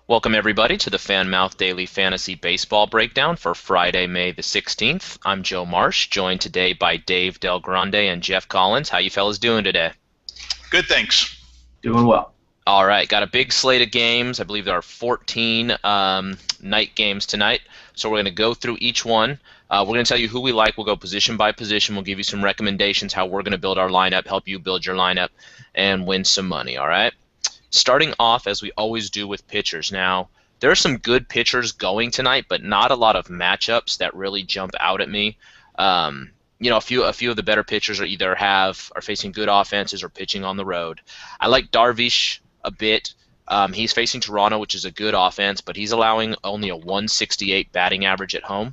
Welcome everybody to the Fanmouth Daily Fantasy Baseball Breakdown for Friday, May the 16th. I'm Joe Marsh, joined today by Dave Del Grande and Jeff Collins. How you fellas doing today? Good, thanks. Doing well. All right, got a big slate of games. I believe there are 14 night games tonight, so we're going to go through each one. We're going to tell you who we like. We'll go position by position. We'll give you some recommendations how we're going to build our lineup, help you build your lineup, and win some money, all right? Starting off, as we always do with pitchers. Now, there are some good pitchers going tonight, but not a lot of matchups that really jump out at me. A few of the better pitchers are facing good offenses or pitching on the road. I like Darvish a bit. He's facing Toronto, which is a good offense, but he's allowing only a 168 batting average at home.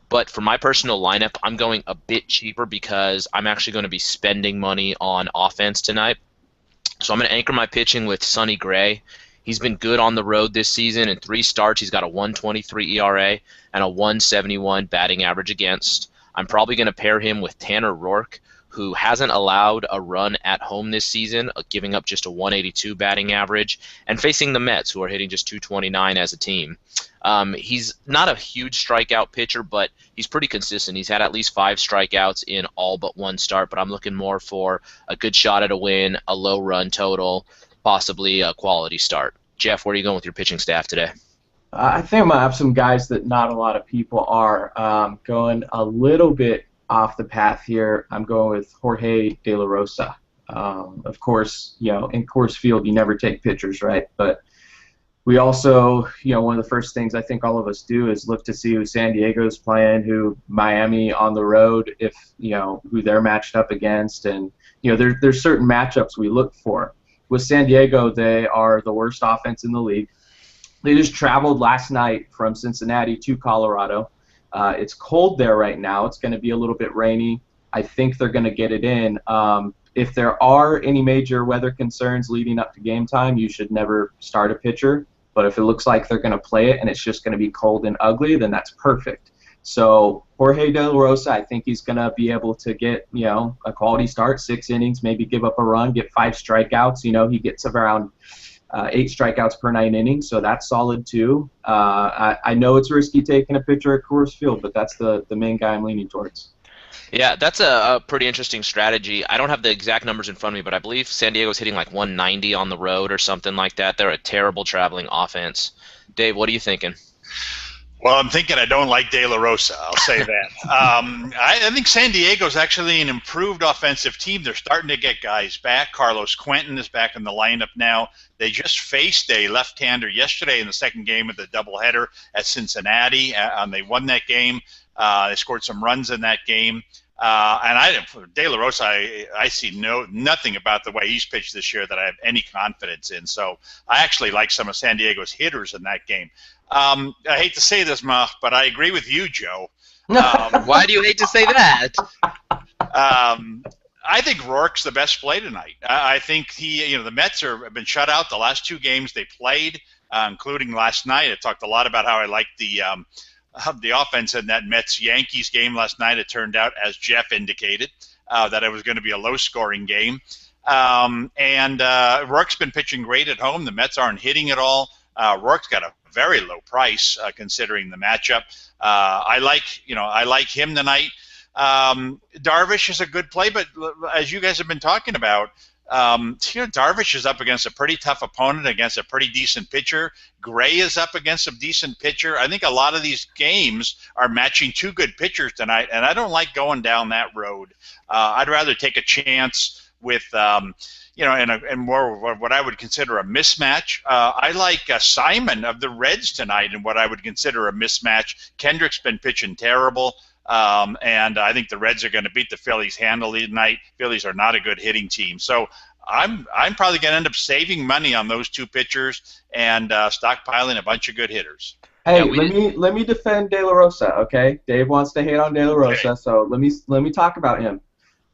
But for my personal lineup, I'm going a bit cheaper because I'm actually going to be spending money on offense tonight. So I'm going to anchor my pitching with Sonny Gray. He's been good on the road this season. In 3 starts, he's got a 1.23 ERA and a 1.71 batting average against. I'm probably going to pair him with Tanner Roark, who hasn't allowed a run at home this season, giving up just a 182 batting average, and facing the Mets, who are hitting just 229 as a team. He's not a huge strikeout pitcher, but he's pretty consistent. He's had at least 5 strikeouts in all but 1 start, but I'm looking more for a good shot at a win, a low run total, possibly a quality start. Jeff, where are you going with your pitching staff today? I think I'm going to have some guys that not a lot of people are going a little bit off the path here. I'm going with Jorge De La Rosa. Of course, in Coors Field, you never take pitchers, right? But we also, one of the first things I think all of us do is look to see who San Diego's playing, who Miami on the road, who they're matched up against, and there's certain matchups we look for. With San Diego, they are the worst offense in the league. They just traveled last night from Cincinnati to Colorado. It's cold there right now. It's going to be a little bit rainy. I think they're going to get it in. If there are any major weather concerns leading up to game time, you should never start a pitcher. But if it looks like they're going to play it and it's just going to be cold and ugly, then that's perfect. So Jorge De La Rosa, I think he's going to be able to get, a quality start, 6 innings, maybe give up a run, get 5 strikeouts. He gets around 8 strikeouts per 9 innings, so that's solid too. I know it's risky taking a pitcher at Coors Field, but that's the main guy I'm leaning towards. Yeah, that's a pretty interesting strategy. I don't have the exact numbers in front of me, but I believe San Diego's hitting like 190 on the road or something like that. They're a terrible traveling offense. Dave, what are you thinking? Well, I'm thinking I don't like De La Rosa. I'll say that. I think San Diego's actually an improved offensive team. They're starting to get guys back. Carlos Quentin is back in the lineup now. They just faced a left-hander yesterday in the second game of the doubleheader at Cincinnati, and they won that game. They scored some runs in that game. De La Rosa, I see nothing about the way he's pitched this year that I have any confidence in. So I actually like some of San Diego's hitters in that game. I hate to say this, Mach, but I agree with you, Joe. Why do you hate to say that? I think Rourke's the best play tonight. I think the Mets have been shut out the last 2 games they played, including last night. I talked a lot about how I liked the offense in that Mets-Yankees game last night. It turned out, as Jeff indicated, that it was going to be a low-scoring game. Rourke's been pitching great at home. The Mets aren't hitting at all. Rourke's got a very low price considering the matchup. I like him tonight. Darvish is a good play, but as you guys have been talking about, Darvish is up against a pretty tough opponent, against a pretty decent pitcher. Gray is up against a decent pitcher. I think a lot of these games are matching 2 good pitchers tonight, and I don't like going down that road. I'd rather take a chance with and more what I would consider a mismatch. I like Simon of the Reds tonight in what I would consider a mismatch. Kendrick's been pitching terrible, and I think the Reds are going to beat the Phillies handily tonight. Phillies are not a good hitting team. So I'm probably going to end up saving money on those 2 pitchers and stockpiling a bunch of good hitters. Hey, let me defend De La Rosa, okay? Dave wants to hate on De La Rosa, okay. So let me talk about him.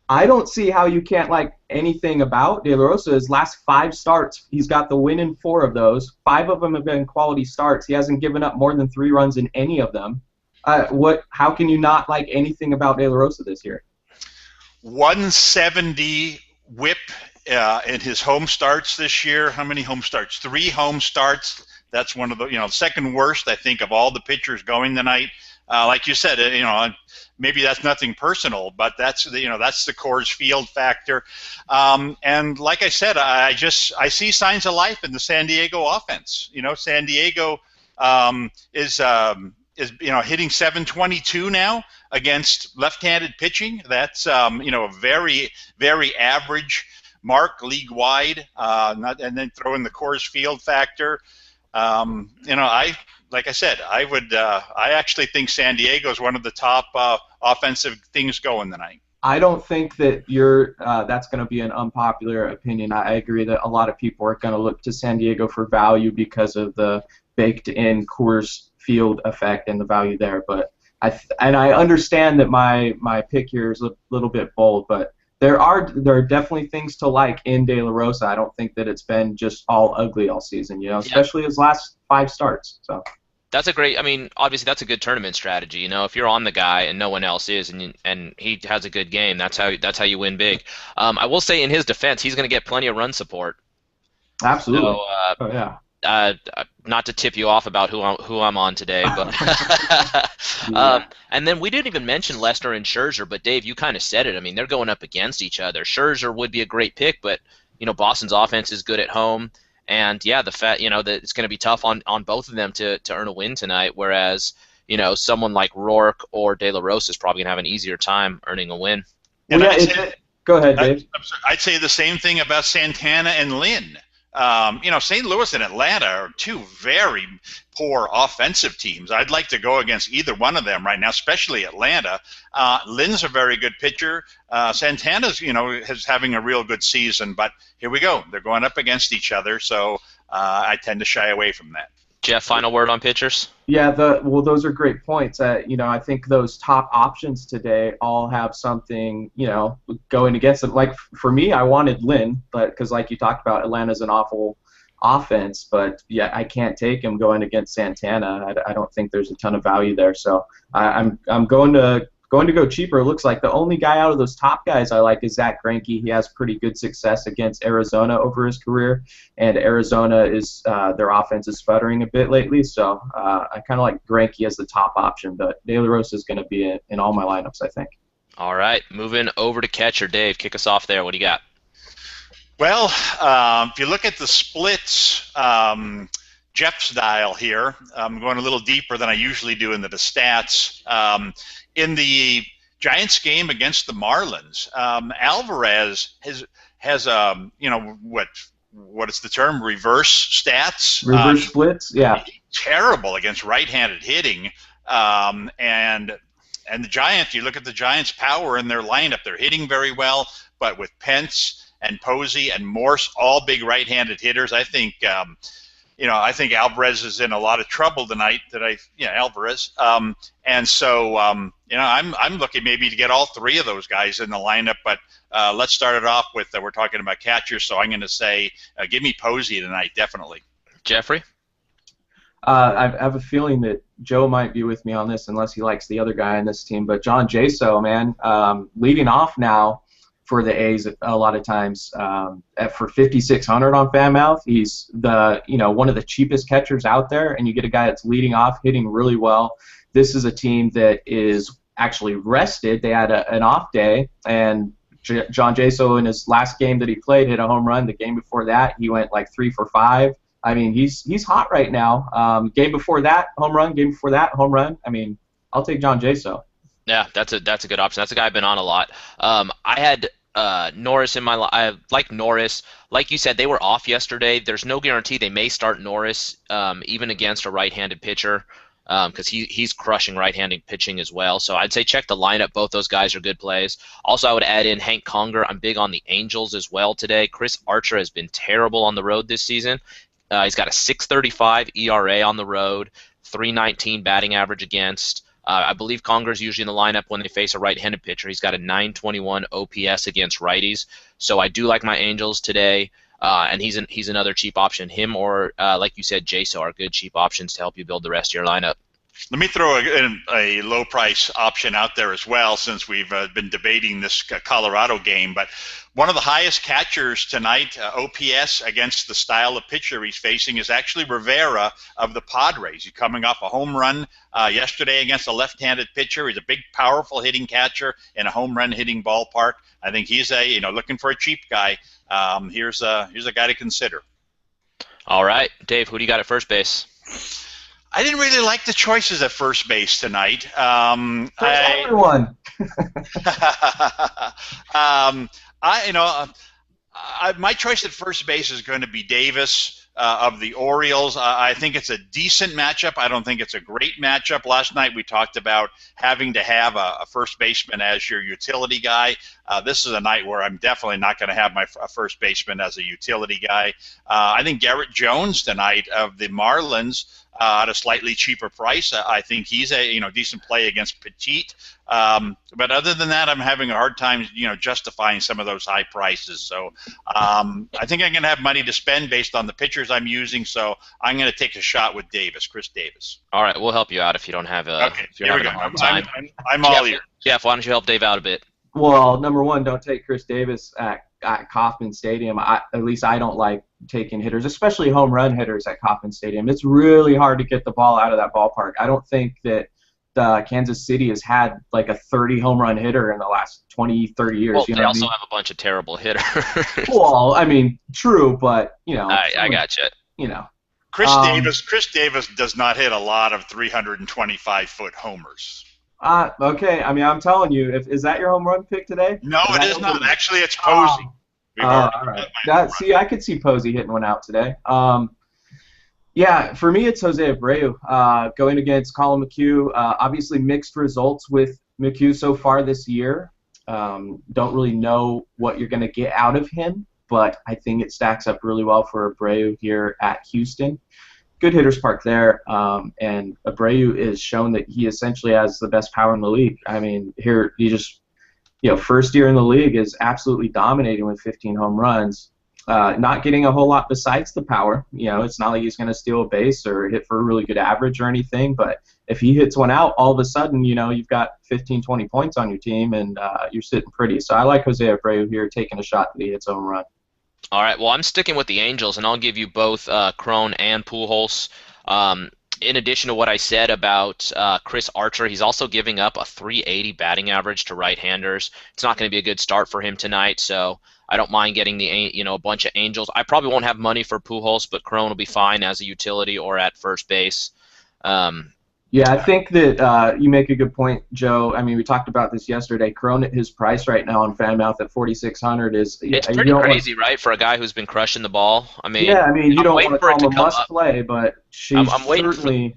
I don't see how you can't like anything about De La Rosa. His last 5 starts, he's got the win in 4 of those. 5 of them have been quality starts. He hasn't given up more than 3 runs in any of them. How can you not like anything about De La Rosa this year? 170 whip in his home starts this year. How many home starts? 3 home starts. That's one of the second worst, I think, of all the pitchers going tonight. Like you said, maybe that's nothing personal, but that's the Coors Field factor. And like I said, I see signs of life in the San Diego offense. San Diego is hitting 722 now against left-handed pitching. That's a very, very average mark league wide. And then throw in the Coors Field factor. Like I said, I actually think San Diego is one of the top offensive things going tonight. I don't think that that's going to be an unpopular opinion. I agree that a lot of people are going to look to San Diego for value because of the baked-in Coors Field effect and the value there. But I understand that my pick here is a little bit bold, but there are definitely things to like in De La Rosa. I don't think that it's been just all ugly all season, especially his last 5 starts. So that's a great. I mean, obviously that's a good tournament strategy. If you're on the guy and no one else is, and he has a good game, that's how you win big. I will say in his defense, he's going to get plenty of run support. Absolutely. So, oh yeah. Not to tip you off about who I'm on today, but and then we didn't even mention Lester and Scherzer, but Dave, you kind of said it. I mean, they're going up against each other. Scherzer would be a great pick, but Boston's offense is good at home, and that it's going to be tough on both of them to earn a win tonight. Whereas someone like Rourke or De La Rosa is probably going to have an easier time earning a win. And go ahead, Dave. I'd say the same thing about Santana and Lynn. St. Louis and Atlanta are 2 very poor offensive teams. I'd like to go against either one of them right now, especially Atlanta. Lynn's a very good pitcher. Santana's, is having a real good season, but here we go. They're going up against each other, so I tend to shy away from that. Jeff, final word on pitchers? Yeah, those are great points. I think those top options today all have something, going against them. Like for me, I wanted Lynn, but because like you talked about, Atlanta's an awful offense, but yeah, I can't take him going against Santana. I don't think there's a ton of value there, so I'm going to go cheaper. It looks like the only guy out of those top guys I like is Zach Greinke. He has pretty good success against Arizona over his career, and Arizona is their offense is sputtering a bit lately, so I kind of like Greinke as the top option, but De La Rosa is going to be in all my lineups, I think. All right, moving over to catcher. Dave, kick us off there. What do you got? Well, if you look at the splits, Jeff style here, I'm going a little deeper than I usually do into the stats. In the Giants game against the Marlins, Alvarez has what is the term? Reverse stats. Reverse splits, yeah. Terrible against right-handed hitting, and the Giants. You look at the Giants' power in their lineup; they're hitting very well, but with Pence and Posey and Morse, all big right-handed hitters, I think. I think Alvarez is in a lot of trouble tonight. Alvarez, and so I'm looking maybe to get all 3 of those guys in the lineup. But let's start it off with we're talking about catchers, so I'm going to say give me Posey tonight, definitely. Jeffrey, I have a feeling that Joe might be with me on this, unless he likes the other guy on this team. But John Jaso, man, leading off now for the A's a lot of times for 5,600 on Fanmouth. He's one of the cheapest catchers out there, and you get a guy that's leading off, hitting really well. This is a team that is actually rested. They had an off day, and John Jaso in his last game that he played hit a home run. The game before that, he went like 3 for 5. I mean, he's hot right now. Game before that, home run. Game before that, home run. I mean, I'll take John Jaso. Yeah, that's a good option. That's a guy I've been on a lot. I had Norris in my I like Norris. Like you said, they were off yesterday. There's no guarantee they may start Norris even against a right-handed pitcher because he's crushing right-handed pitching as well. So I'd say check the lineup. Both those guys are good plays. Also, I would add in Hank Conger. I'm big on the Angels as well today. Chris Archer has been terrible on the road this season. He's got a 6.35 ERA on the road, 3.19 batting average against. I believe Conger's usually in the lineup when they face a right-handed pitcher. He's got a 921 OPS against righties. So I do like my Angels today, and he's another cheap option. Him or, like you said, Jaso are good cheap options to help you build the rest of your lineup. Let me throw a low price option out there as well, since we've been debating this Colorado game. But one of the highest catchers tonight, OPS, against the style of pitcher he's facing, is actually Rivera of the Padres. He's coming off a home run yesterday against a left-handed pitcher. He's a big, powerful hitting catcher in a home run hitting ballpark. I think he's looking for a cheap guy. Here's a guy to consider. All right, Dave, who do you got at first base? I didn't really like the choices at first base tonight. Everyone. My choice at first base is going to be Davis of the Orioles. I think it's a decent matchup. I don't think it's a great matchup. Last night we talked about having to have a first baseman as your utility guy. This is a night where I'm definitely not going to have my first baseman as a utility guy. I think Garrett Jones tonight of the Marlins, at a slightly cheaper price. I think he's a decent play against Petit. But other than that, I'm having a hard time justifying some of those high prices. So I think I'm going to have money to spend based on the pitchers I'm using. So I'm going to take a shot with Davis, Chris Davis. All right, we'll help you out if you don't have a. Okay, if you're here we go. having a hard time. I'm all ears. Jeff, why don't you help Dave out a bit? Well, number one, don't take Chris Davis at Kauffman Stadium. At least I don't like taking hitters, especially home run hitters at Kauffman Stadium. It's really hard to get the ball out of that ballpark. I don't think that Kansas City has had like a 30 home run hitter in the last 20, 30 years. Well, you know they what also I mean? have a bunch of terrible hitters. Well, I mean, true, but I got you. Chris Davis does not hit a lot of 325-foot homers. Okay, I mean, I'm telling you, is that your home run pick today? No, it is not. Actually, it's Posey. All right. I could see Posey hitting one out today. Yeah, for me, it's Jose Abreu going against Colin McHugh. Obviously, mixed results with McHugh so far this year. Don't really know what you're going to get out of him, but I think it stacks up really well for Abreu here at Houston. Good hitters park there, and Abreu is shown that he essentially has the best power in the league. I mean, here he just, first year in the league is absolutely dominating with 15 home runs. Not getting a whole lot besides the power. It's not like he's going to steal a base or hit for a really good average or anything, but if he hits one out, all of a sudden, you've got 15, 20 points on your team, and you're sitting pretty. So I like Jose Abreu here taking a shot that he hits a home run. All right, well, I'm sticking with the Angels, and I'll give you both Cron and Pujols. In addition to what I said about Chris Archer, he's also giving up a 380 batting average to right-handers. It's not going to be a good start for him tonight, so I don't mind getting a bunch of Angels. I probably won't have money for Pujols, but Cron will be fine as a utility or at first base. Yeah, I think that you make a good point, Joe. I mean, we talked about this yesterday. Cron at his price right now on Fanmouth at 4,600 is it's pretty crazy, right, for a guy who's been crushing the ball. I mean, yeah, I mean, you don't want to call him a must-play, but she's certainly.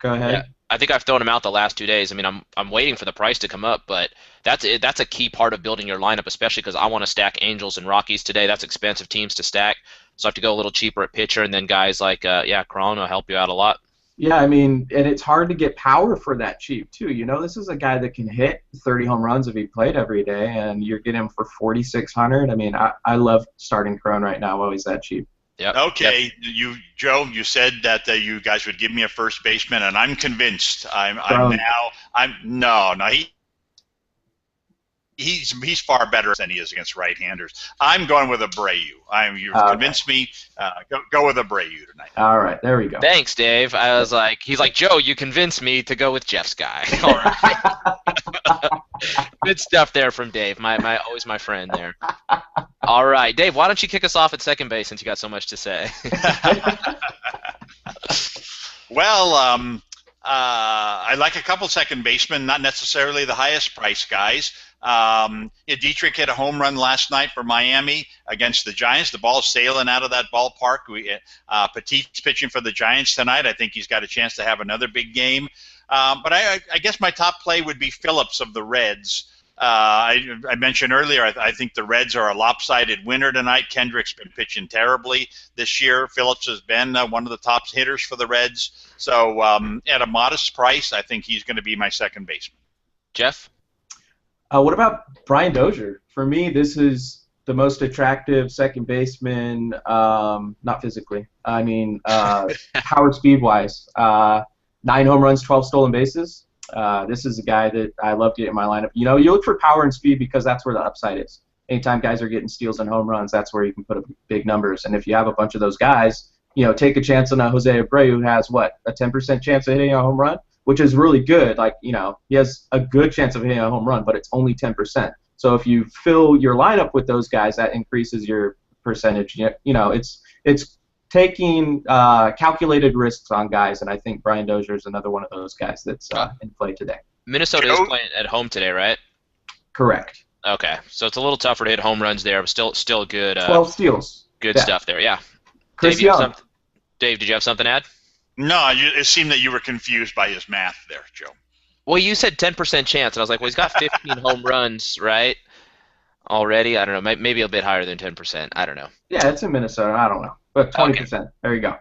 Go ahead. Yeah, I think I've thrown him out the last 2 days. I mean, I'm waiting for the price to come up, but that's a key part of building your lineup, especially because I want to stack Angels and Rockies today. That's expensive teams to stack, so I have to go a little cheaper at pitcher, and then guys like Cron will help you out a lot. Yeah, I mean, and it's hard to get power for that cheap, too. This is a guy that can hit 30 home runs if he played every day, and you're getting him for 4,600. I mean, I love starting Cron right now while he's that cheap. Yep. Okay, yep. Joe, you said that you guys would give me a first baseman, and I'm convinced. He's far better than he is against right-handers. I'm going with Abreu. You've convinced me. Go with Abreu tonight. All right, there we go. Thanks, Dave. He's like, Joe, you convinced me to go with Jeff's guy. All right. Good stuff there from Dave. Always my friend there. All right, Dave, why don't you kick us off at second base since you got so much to say? Well, I like a couple second basemen, not necessarily the highest price guys. Dietrich hit a home run last night for Miami against the Giants. The ball's sailing out of that ballpark. Petit's pitching for the Giants tonight. I think he's got a chance to have another big game. But I guess my top play would be Phillips of the Reds. I mentioned earlier, I think the Reds are a lopsided winner tonight. Kendrick's been pitching terribly this year. Phillips has been one of the top hitters for the Reds. So at a modest price, I think he's going to be my second baseman. Jeff? What about Brian Dozier? For me, this is the most attractive second baseman, not physically. I mean, power speed-wise. 9 home runs, 12 stolen bases. This is a guy that I love to get in my lineup. You know, you look for power and speed because that's where the upside is. Anytime guys are getting steals and home runs, that's where you can put up big numbers. And if you have a bunch of those guys, you know, take a chance on a Jose Abreu who has, a 10% chance of hitting a home run, which is really good. Like, you know, he has a good chance of hitting a home run, but it's only 10%. So if you fill your lineup with those guys, that increases your percentage. You know, it's taking calculated risks on guys, and I think Brian Dozier is another one of those guys that's in play today. Minnesota is playing at home today, right? Correct. Okay, so it's a little tougher to hit home runs there, but still good. 12 steals. Good stuff there, yeah. Chris Young. Dave, did you have something to add? No, it seemed that you were confused by his math there, Joe. Well, you said 10% chance, and I was like, well, he's got 15 home runs, right? Already? I don't know. Maybe a bit higher than 10%. I don't know. Yeah, it's in Minnesota. I don't know. But 20%. Okay. There you go.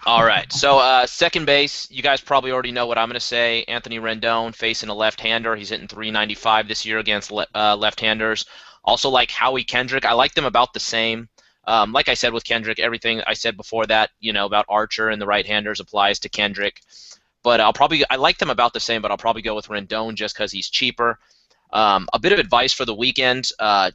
All right. So second base, you guys probably already know what I'm going to say. Anthony Rendon facing a left-hander. He's hitting .395 this year against left-handers. Also like Howie Kendrick. I like them about the same. Like I said with Kendrick, everything I said before that, you know, about Archer and the right-handers applies to Kendrick. But I like them about the same, but I'll probably go with Rendon just because he's cheaper. A bit of advice for the weekend,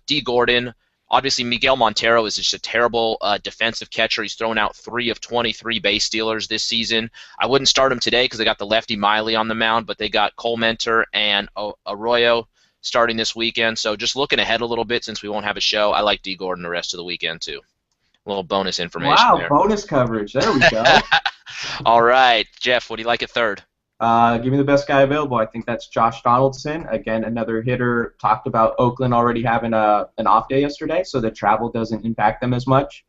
D. Gordon. Obviously, Miguel Montero is just a terrible defensive catcher. He's thrown out 3 of 23 base stealers this season. I wouldn't start him today because they got the lefty Miley on the mound, but they got Cole Mentor and Arroyo starting this weekend. So just looking ahead a little bit since we won't have a show, I like D. Gordon the rest of the weekend too. A little bonus information there. Wow, bonus coverage. There we go. All right, Jeff, what do you like at third? Give me the best guy available. I think that's Josh Donaldson. Again, another hitter. Talked about Oakland already having an off day yesterday, so the travel doesn't impact them as much.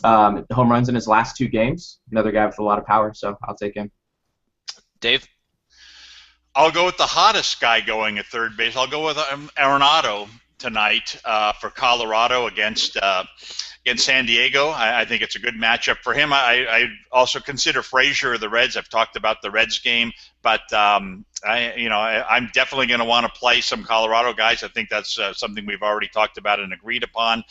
Home runs in his last 2 games. Another guy with a lot of power, so I'll take him. Dave? I'll go with the hottest guy going at third base. I'll go with Arenado tonight for Colorado against San Diego. I think it's a good matchup for him. I also consider Frazier of the Reds. I've talked about the Reds game, but I'm definitely going to want to play some Colorado guys. I think that's something we've already talked about and agreed upon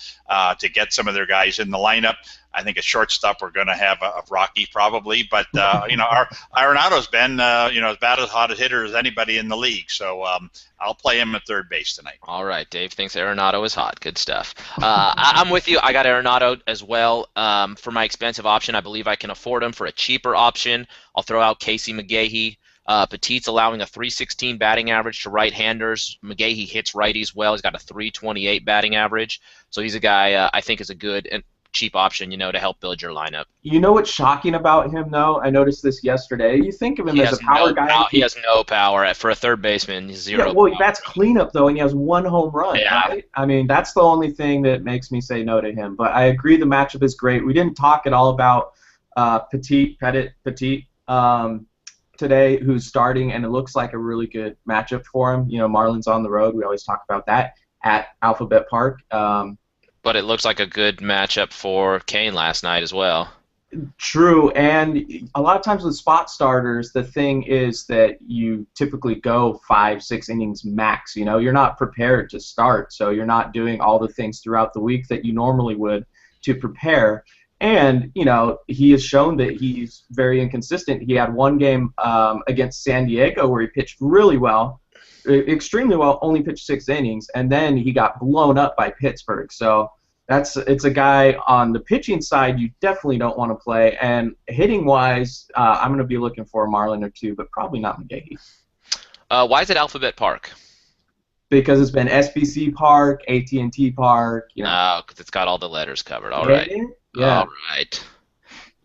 to get some of their guys in the lineup. I think at shortstop we're going to have a Rocky probably, but our Arenado's been about as hot a hitter as anybody in the league. So I'll play him at third base tonight. All right, Dave thinks Arenado is hot. Good stuff. I'm with you. I got Arenado as well. For my expensive option, I believe I can afford him. For a cheaper option, I'll throw out Casey McGahee. Petit's allowing a .316 batting average to right-handers. McGahee hits righties well. He's got a .328 batting average. So he's a guy I think is a good and cheap option, to help build your lineup. You know what's shocking about him, though? I noticed this yesterday. You think of him as a power guy. He has no power. For a third baseman, he's zero. Yeah, well, that's cleanup, though, and he has 1 home run, right? I mean, that's the only thing that makes me say no to him. But I agree the matchup is great. We didn't talk at all about Petit today, who's starting, and it looks like a really good matchup for him. Marlins on the road. We always talk about that at Alphabet Park. But it looks like a good matchup for Kane last night as well. True, and a lot of times with spot starters, the thing is that you typically go 5-6 innings max. You're not prepared to start, so you're not doing all the things throughout the week that you normally would to prepare. And, he has shown that he's very inconsistent. He had 1 game against San Diego where he pitched really well, extremely well, only pitched 6 innings, and then he got blown up by Pittsburgh. So it's a guy on the pitching side you definitely don't want to play. And hitting-wise, I'm going to be looking for a Marlin or 2, but probably not McGahee. Why is it Alphabet Park? Because it's been SBC Park, AT&T Park. No, because it's got all the letters covered. All right. Yeah. All right.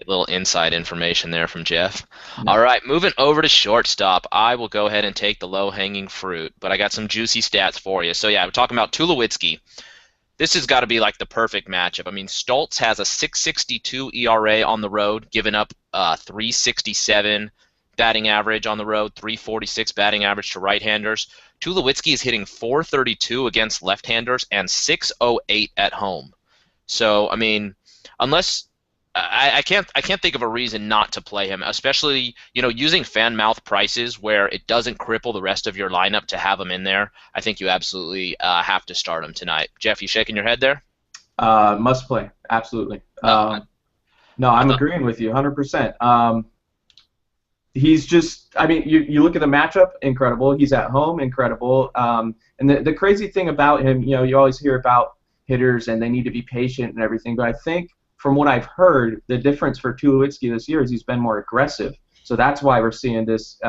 A little inside information there from Jeff. All right, moving over to shortstop, I will go ahead and take the low-hanging fruit, but I got some juicy stats for you. So, yeah, we're talking about Tulowitzki. This has got to be like the perfect matchup. I mean, Stoltz has a .662 ERA on the road, giving up .367 batting average on the road, .346 batting average to right-handers. Tulowitzki is hitting .432 against left-handers and .608 at home. So, I mean, unless I can't think of a reason not to play him, especially using Fanmouth prices where it doesn't cripple the rest of your lineup to have him in there. I think you absolutely have to start him tonight. Jeff, you shaking your head there? Must play, absolutely. No, I'm agreeing with you 100%. he's just, I mean, you look at the matchup, incredible. He's at home, incredible. And the crazy thing about him, you always hear about hitters and they need to be patient and everything, but I think from what I've heard, the difference for Tulowitzki this year is he's been more aggressive. So that's why we're seeing this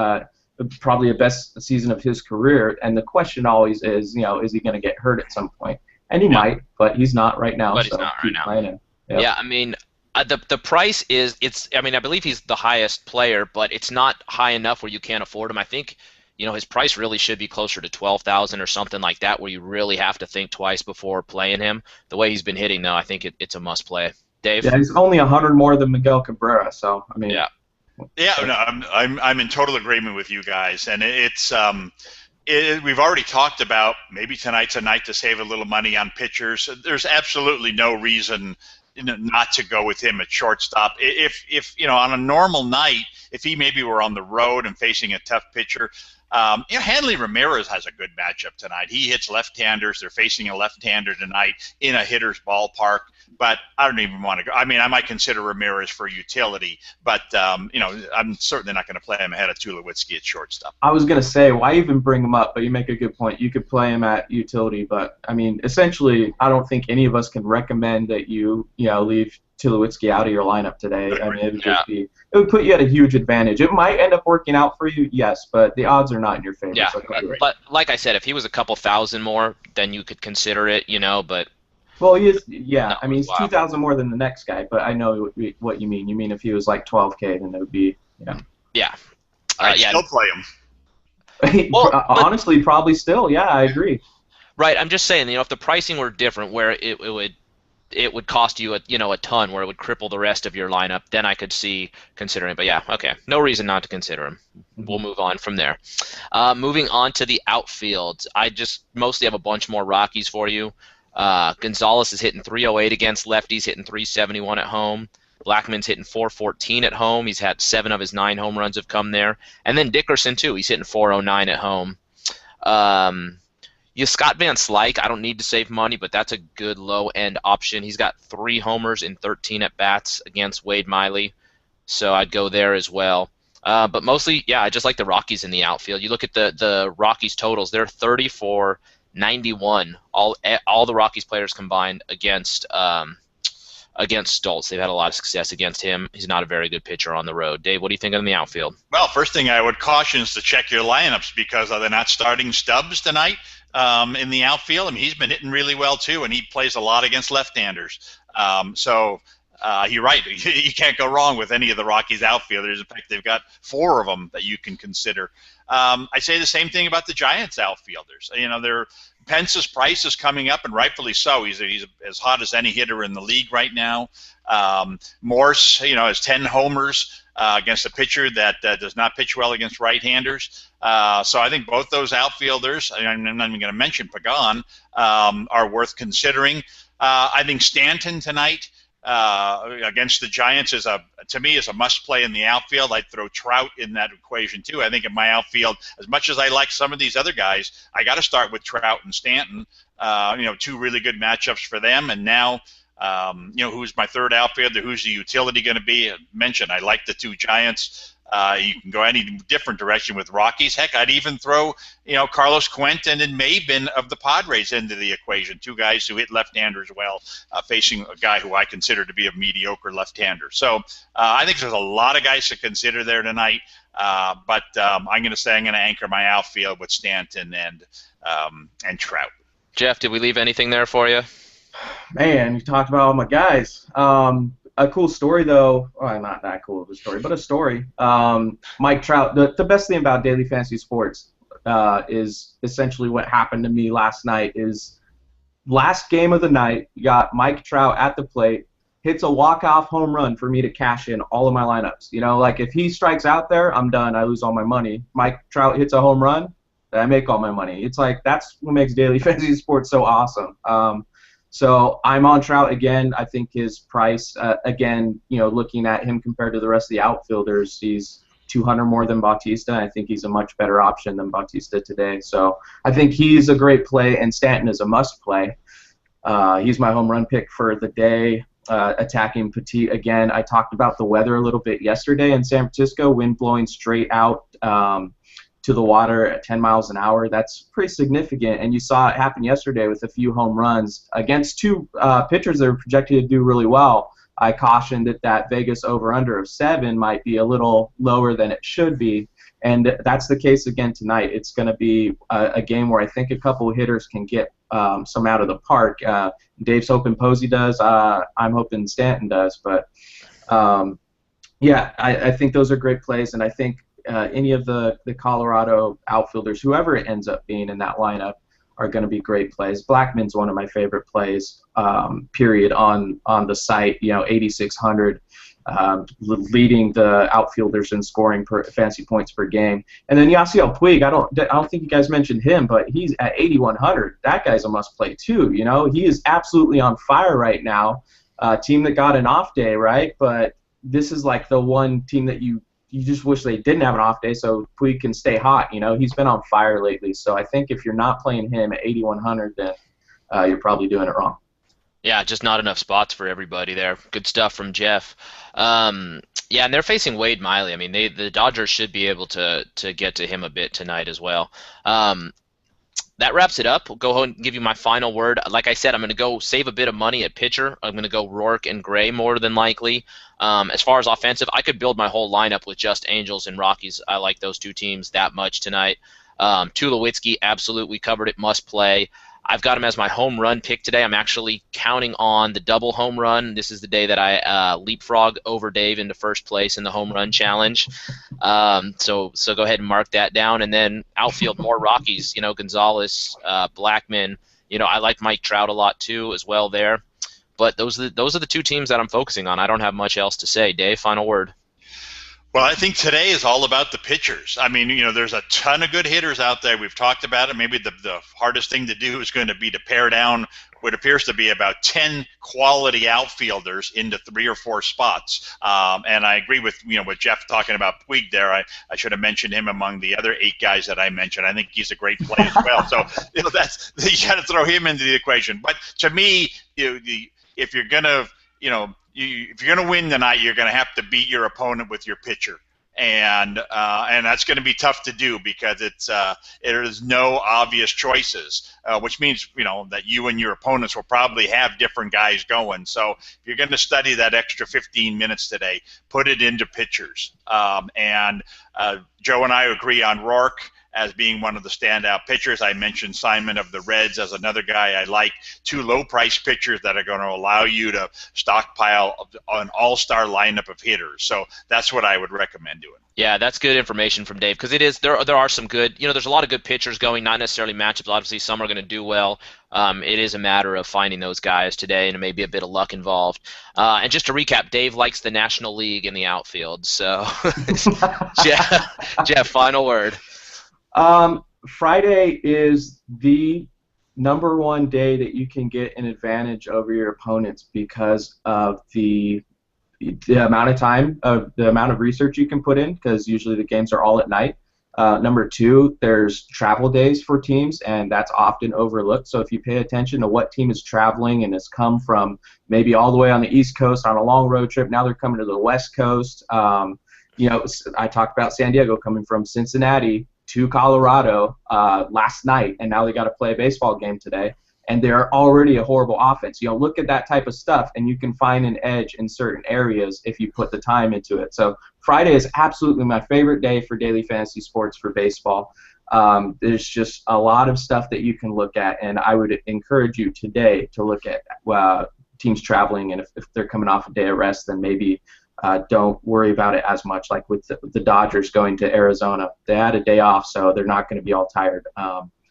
probably the best season of his career. And the question always is, is he going to get hurt at some point? And he might, but he's not right now. But so he's not right now. Playing him. Yep. Yeah, I mean, the price is, I mean, I believe he's the highest player, but it's not high enough where you can't afford him. I think, his price really should be closer to 12,000 or something like that, where you really have to think twice before playing him. The way he's been hitting, though, I think it's a must play. Dave? Yeah, he's only 100 more than Miguel Cabrera, so I mean. Yeah. Yeah, no, I'm in total agreement with you guys, and we've already talked about maybe tonight's a night to save a little money on pitchers. There's absolutely no reason not to go with him at shortstop. If on a normal night, if he maybe were on the road and facing a tough pitcher, Hanley Ramirez has a good matchup tonight. He hits left-handers. They're facing a left-hander tonight in a hitter's ballpark. But I don't even want to go. I mean, I might consider Ramirez for utility, but I'm certainly not going to play him ahead of Tulowitzki at shortstop. I was going to say, why even bring him up? But you make a good point. You could play him at utility, but I mean, essentially, I don't think any of us can recommend that you leave Tulowitzki out of your lineup today. I mean, it would put you at a huge advantage. It might end up working out for you, yes, but the odds are not in your favor. Yeah, so but like I said, if he was a couple thousand more, then you could consider it, but. Well, he is, yeah. No, I mean, he's 2,000 more than the next guy, but I know what you mean. You mean if he was like 12K, then it would be, Yeah. I'd still play him. Well, honestly, probably still. Yeah, I agree. Right. I'm just saying, if the pricing were different, where it would cost you a ton, where it would cripple the rest of your lineup, then I could see considering. But yeah, okay, no reason not to consider him. We'll move on from there. Moving on to the outfield, I just mostly have a bunch more Rockies for you. Gonzalez is hitting 308 against lefties, hitting 371 at home. Blackman's hitting 414 at home. He's had 7 of his 9 home runs have come there. And then Dickerson, too. He's hitting 409 at home. Scott Van Slyke, I don't need to save money, but that's a good low-end option. He's got 3 homers in 13 at-bats against Wade Miley, so I'd go there as well. But mostly, yeah, I just like the Rockies in the outfield. You look at the Rockies totals. They're 34 91, all the Rockies players combined against Stoltz. They've had a lot of success against him. He's not a very good pitcher on the road. Dave, what do you think of the outfield? Well, first thing I would caution is to check your lineups because they're not starting Stubbs tonight in the outfield. I mean, he's been hitting really well too, and he plays a lot against left-handers. You're right. You can't go wrong with any of the Rockies outfielders. In fact, they've got 4 of them that you can consider. I say the same thing about the Giants outfielders. Pence's price is coming up, and rightfully so. He's as hot as any hitter in the league right now. Morse, has 10 homers against a pitcher that does not pitch well against right-handers. So I think both those outfielders, I'm not even going to mention Pagan, are worth considering. I think Stanton tonight against the Giants to me is a must play in the outfield. I'd throw Trout in that equation too. I think in my outfield, as much as I like some of these other guys, I got to start with Trout and Stanton. 2 really good matchups for them. And now, who's my third outfielder? Who's the utility going to be? I like the 2 Giants. You can go any different direction with Rockies. Heck, I'd even throw, Carlos Quentin and Maben of the Padres into the equation. 2 guys who hit left-handers well, facing a guy who I consider to be a mediocre left-hander. So I think there's a lot of guys to consider there tonight. But I'm going to say I'm going to anchor my outfield with Stanton and Trout. Jeff, did we leave anything there for you? Man, you talked about all my guys. A cool story, though. Well, not that cool of a story, but a story. Mike Trout. The best thing about Daily Fantasy Sports is essentially what happened to me last night. Is last game of the night, you got Mike Trout at the plate, hits a walk-off home run for me to cash in all of my lineups. Like if he strikes out there, I'm done. I lose all my money. Mike Trout hits a home run, I make all my money. It's like that's what makes Daily Fantasy Sports so awesome. So I'm on Trout again. I think his price, again, looking at him compared to the rest of the outfielders, he's 200 more than Bautista. I think he's a much better option than Bautista today. So I think he's a great play, and Stanton is a must play. He's my home run pick for the day. attacking Petit again. I talked about the weather a little bit yesterday in San Francisco, wind blowing straight out to the water at 10 miles an hour. That's pretty significant, and you saw it happen yesterday with a few home runs against two pitchers that are projected to do really well. I cautioned that Vegas over-under of 7 might be a little lower than it should be, and that's the case again tonight. It's going to be a game where I think a couple of hitters can get some out of the park. Dave's hoping Posey does. I'm hoping Stanton does. But, yeah, I think those are great plays, and I think any of the Colorado outfielders, whoever it ends up being in that lineup, are going to be great plays. Blackman's one of my favorite plays, period, on the site. 8,600, leading the outfielders in scoring fantasy points per game. And then Yasiel Puig, I don't think you guys mentioned him, but he's at 8,100. That guy's a must-play too. He is absolutely on fire right now. Team that got an off day, right? But this is like the one team that you just wish they didn't have an off day so Puig can stay hot. He's been on fire lately. So I think if you're not playing him at 8,100, then you're probably doing it wrong. Yeah, just not enough spots for everybody there. Good stuff from Jeff. Yeah, and they're facing Wade Miley. I mean, the Dodgers should be able to get to him a bit tonight as well. That wraps it up. We'll go ahead and give you my final word. Like I said, I'm going to go save a bit of money at pitcher. I'm going to go Rourke and Gray more than likely. As far as offensive, I could build my whole lineup with just Angels and Rockies. I like those two teams that much tonight. Tulowitzki, absolutely covered it, must play. I've got him as my home run pick today. I'm actually counting on the double home run. This is the day that I leapfrog over Dave into first place in the home run challenge. So go ahead and mark that down. And then outfield, more Rockies. Gonzalez, Blackman. I like Mike Trout a lot too as well there. But those are the two teams that I'm focusing on. I don't have much else to say. Dave, final word. Well, I think today is all about the pitchers. I mean, there's a ton of good hitters out there. We've talked about it. Maybe the hardest thing to do is going to be to pare down what appears to be about 10 quality outfielders into 3 or 4 spots. And I agree with what Jeff talking about Puig there. I should have mentioned him among the other 8 guys that I mentioned. I think he's a great play as well. So that's you got to throw him into the equation. But to me, if you're gonna if you're going to win tonight, you're going to have to beat your opponent with your pitcher, and that's going to be tough to do because there's no obvious choices, which means that you and your opponents will probably have different guys going. So if you're going to study that extra 15 minutes today, put it into pitchers. And Joe and I agree on Rourke as being one of the standout pitchers. I mentioned Simon of the Reds as another guy I like. 2 low-price pitchers that are going to allow you to stockpile an all-star lineup of hitters. So that's what I would recommend doing. Yeah, that's good information from Dave because there are some good, there's a lot of good pitchers going, not necessarily matchups. Obviously, some are going to do well. It is a matter of finding those guys today, and maybe a bit of luck involved. And just to recap, Dave likes the National League in the outfield. So, Jeff, final word. Friday is the #1 day that you can get an advantage over your opponents because of the amount of time, the amount of research you can put in, because usually the games are all at night. Number 2, there's travel days for teams, and that's often overlooked. So if you pay attention to what team is traveling and has come from maybe all the way on the East Coast on a long road trip, now they're coming to the West Coast. I talked about San Diego coming from Cincinnati to Colorado last night, and now they got to play a baseball game today, and they're already a horrible offense. Look at that type of stuff, and you can find an edge in certain areas if you put the time into it. So Friday is absolutely my favorite day for daily fantasy sports for baseball. There's just a lot of stuff that you can look at, and I would encourage you today to look at teams traveling, and if they're coming off a day of rest, then maybe don't worry about it as much. Like with the Dodgers going to Arizona, they had a day off, so they're not going to be all tired.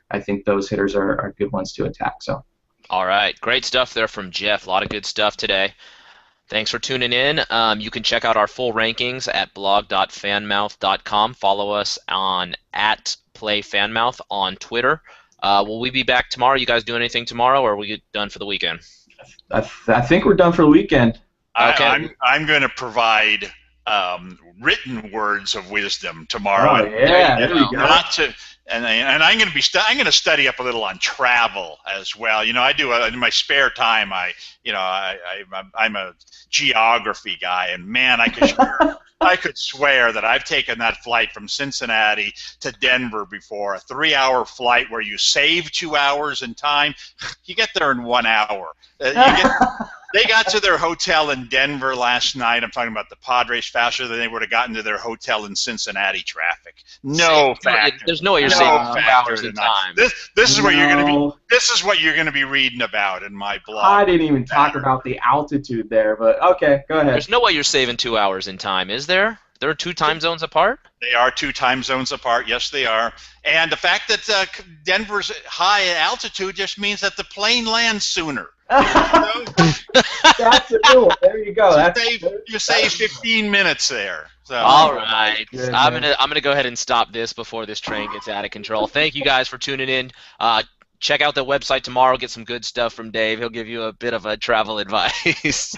I think those hitters are good ones to attack. So, all right, great stuff there from Jeff. A lot of good stuff today. Thanks for tuning in. You can check out our full rankings at blog.fanmouth.com. Follow us on @playfanmouth on Twitter. Will we be back tomorrow? You guys doing anything tomorrow, or are we done for the weekend? I think we're done for the weekend. Okay. I'm going to provide written words of wisdom tomorrow. Oh yeah, there you go. Not to, and I'm going to be I'm going to study up a little on travel as well. You know, I do in my spare time. I'm a geography guy, and man, I could swear that I've taken that flight from Cincinnati to Denver before, a 3-hour flight where you save 2 hours in time. You get there in 1 hour. They got to their hotel in Denver last night. I'm talking about the Padres faster than they would have gotten to their hotel in Cincinnati traffic. No factor. There's no way you're saving 2 hours in time. This is what you're going to be. This is what you're going to be reading about in my blog. I didn't even talk about the altitude there, but okay, go ahead. There's no way you're saving 2 hours in time, is there? There are 2 time zones apart? They are 2 time zones apart. Yes, they are. And the fact that Denver's high altitude just means that the plane lands sooner. That's a rule. There you go. You save 15 minutes there. So. All right, I'm gonna go ahead and stop this before this train gets out of control. Thank you guys for tuning in. Check out the website tomorrow. Get some good stuff from Dave. He'll give you a bit of a travel advice.